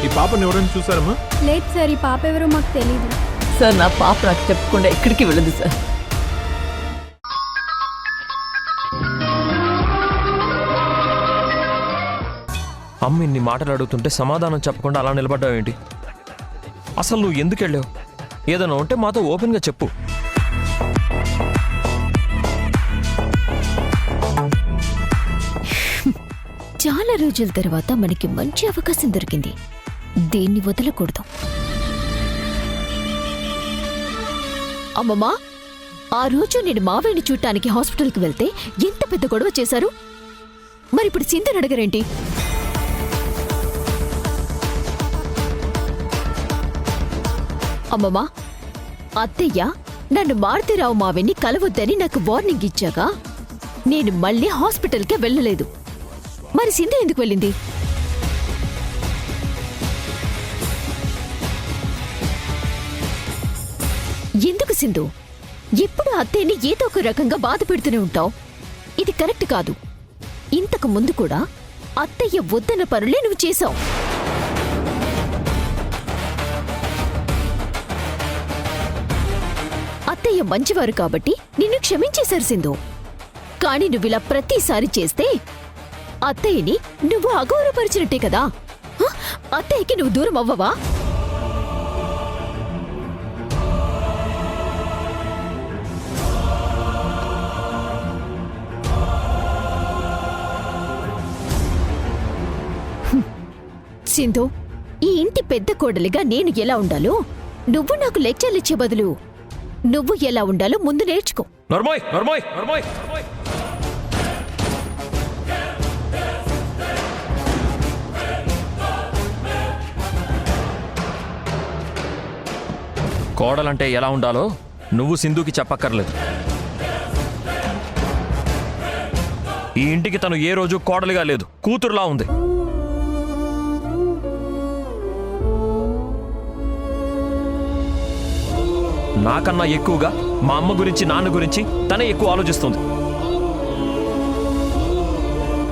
ఈ పాపని ఎవరైనా చూసారమ్మా? లేదు సార్, ఈ పాప ఎవరో మాకు తెలీదు సార్. నా పాప నాకు చెప్పకుండా ఎక్కడికి వెళ్ళదు సార్. అమ్మ ఇన్ని మాటలు అడుగుతుంటే సమాధానం చెప్పకుండా అలా నిలబడ్డావు ఏంటి? అసలు నువ్వు ఎందుకు వెళ్ళావు? ఏదైనా ఉంటే మాతో ఓపెన్గా చెప్పు. చాలా రోజుల తర్వాత మనకి మంచి అవకాశం దొరికింది, దేన్ని వదలకూడదు. అమ్మమ్మా, ఆ రోజు నేను మావేణి చూడటానికి హాస్పిటల్కి వెళ్తే ఎంత పెద్ద గొడవ చేశారు. మరిప్పుడు సింధుని అడగరేంటి? అమ్మమ్మా, అత్తయ్య నన్ను మారుతిరావు మావేణి కలవద్దని నాకు వార్నింగ్ ఇచ్చాక నేను మళ్ళీ హాస్పిటల్కే వెళ్ళలేదు. మరి సింధు ఎందుకు వెళ్ళింది? ఎందుకు సింధు ఎప్పుడు అత్తయ్యని ఏదో ఒక రకంగా బాధ పెడుతూనే ఉంటావు? ఇది కరెక్ట్ కాదు. ఇంతకు ముందు కూడా అత్తయ్య వద్దన్న పనులే నువ్వు చేశావు. అత్తయ్య మంచివారు కాబట్టి నిన్ను క్షమించేశారు సింధు. కాని నువ్విలా ప్రతిసారి చేస్తే అత్తయ్యని నువ్వు అగౌరవపరిచినట్టే కదా. అత్తయ్యకి నువ్వు దూరం అవ్వవా? సింధు, ఈ ఇంటి పెద్ద కోడలిగా నేను ఎలా ఉండాలో నువ్వు నాకు లెక్చర్లు ఇచ్చే బదులు నువ్వు ఎలా ఉండాలో ముందు నేర్చుకో. నర్మోయ్ నర్మోయ్ నర్మోయ్ కోడలంటే ఎలా ఉండాలో నువ్వు సింధుకి చెప్పక్కర్లేదు. ఈ ఇంటికి తను ఏ రోజు కోడలిగా లేదు, కూతురులా ఉంది. నాకన్నా ఎక్కువగా మా అమ్మ గురించి నాన్న గురించి తనే ఎక్కువ ఆలోచిస్తుంది.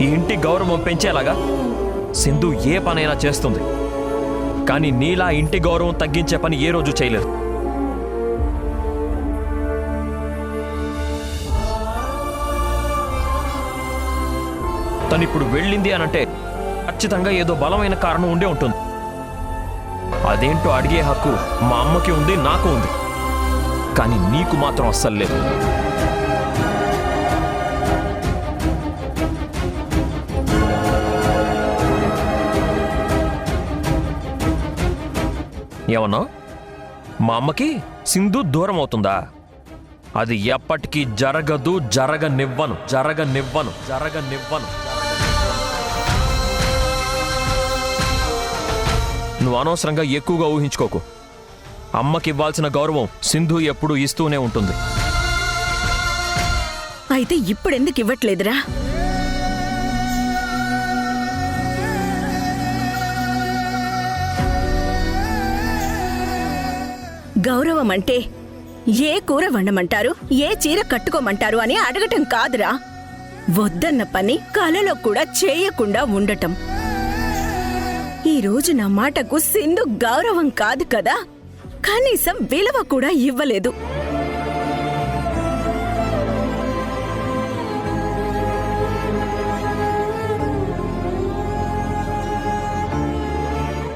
ఈ ఇంటి గౌరవం పెంచేలాగా సింధు ఏ పనైనా చేస్తుంది, కానీ నీలా ఇంటి గౌరవం తగ్గించే పని ఏ రోజు చేయలేదు. తనిప్పుడు వెళ్ళింది అనంటే ఖచ్చితంగా ఏదో బలమైన కారణం ఉండే ఉంటుంది. అదేంటో అడిగే హక్కు మా అమ్మకి ఉంది, నాకు ఉంది, కానీ నీకు మాత్రం అస్సలు లేదు. ఏమన్నా మా అమ్మకి సింధు దూరం అవుతుందా? అది ఎప్పటికీ జరగదు, జరగనివ్వను, జరగనివ్వను, జరగనివ్వను. నువ్వు అనవసరంగా ఎక్కువగా ఊహించుకోకు. అమ్మకి ఇవ్వాల్సిన గౌరవం సింధు ఎప్పుడూ ఇస్తూనే ఉంటుంది. అయితే ఇప్పుడెందుకు ఇవ్వట్లేదురా? గౌరవం అంటే ఏ కూర వండమంటారు, ఏ చీర కట్టుకోమంటారు అని అడగటం కాదురా. వద్దన్న పని కలలో కూడా చేయకుండా ఉండటం. ఈరోజు నా మాటకు సింధు గౌరవం కాదు కదా, కనీసం విలువ కూడా ఇవ్వలేదు.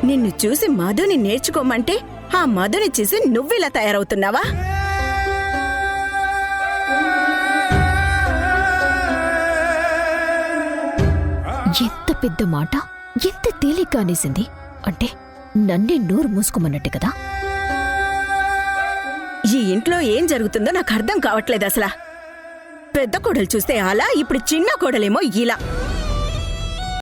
నిన్ను చూసి మధుని నేర్చుకోమంటే ఆ మధుని చూసి నువ్విలా తయారవుతున్నావా? ఎంత పెద్ద మాట ఎంత తేలిగ్గా అనేసింది అంటే నన్నే నోరు మూసుకోమన్నట్టు కదా. ఈ ఇంట్లో ఏం జరుగుతుందో నాకు అర్థం కావట్లేదు అసలా. పెద్ద కోడలు చూస్తే అలా, ఇప్పుడు చిన్న కోడలేమో ఇలా.